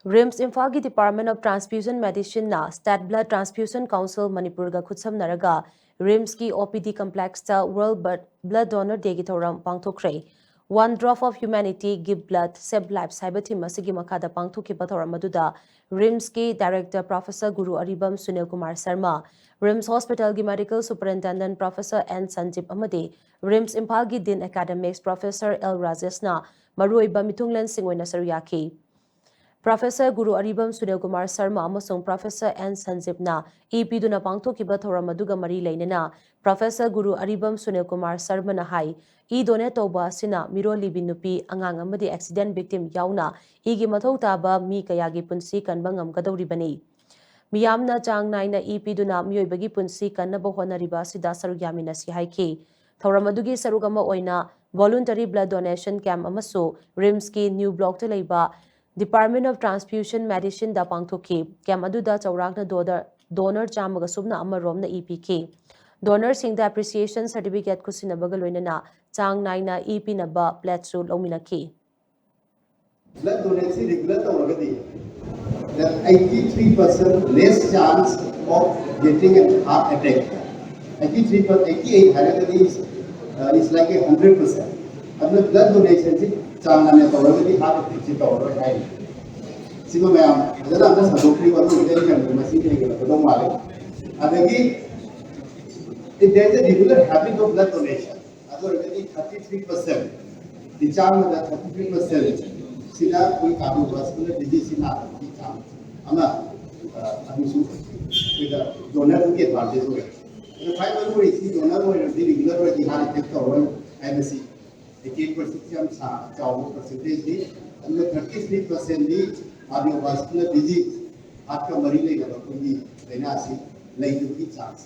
RIMS Imphal की Department of Transfusion Medicine na State Blood Transfusion Council Manipur ga khutsam naraga RIMS की OPD complex ta World Blood Donor Day ki thoram pangthokre. One drop of humanity give blood save lives saibati masigi makada pangthoki pathoram maduda RIMS की Director Professor Guru Aribam Sunil Kumar Sharma RIMS Hospital की Medical Superintendent Professor N Sanjib Amadi RIMS Imphal की Dean Academics Professor L Rajesh na maruiba mitunglen singwena saruyaki. Professor Guru Aribam Sunil Kumar Sharma amasung Professor N Sanjib na EP duna pangthokiba thoram aduga mari leinena Professor Guru Aribam Sunil Kumar Sharma na hai e donate toba sina miroli binupi angang amadi accident victim yauna igi mathau taba mi kayagi punsi kanba ngamgadoribani miyamna chang naina EP duna miyoibagi punsi kannaba honariba sida saruk yaminasi haiki thoram adugi saruk ama oina voluntary blood donation camp amasu RIMS ki new block te leiba Department of Transfusion Medicine da pangthoki camp aduda chawrakna donor chamaga subna amaromna EPK donor singda appreciation certificate kusinabaga loinana chang naina EP naba pledge su lominaki blood donation regular already. There are 83% less chance of getting a heart attack. 83%, 88 is like 100%. And blood donation is already heart attack is already. Sima mayam, adala anda sabukri wadu idari kan masi ke gala kodong wale. Adagi, there is a regular habit of blood donation. Already 33%. The chance that 33%. Sila कोई cardiovascular disease sila की chance अना अभी सु इधर donor की advantage हो गया तो फाइव वालों को इसकी donor हो रही है regular हो रही है हार्ट अटैक का हो रहा है ऐसे 88% से हम 54% दी अन्य 33% दी cardiovascular disease हार्ट का मरीज लेगा तो कोई लेना सी लेने की चांस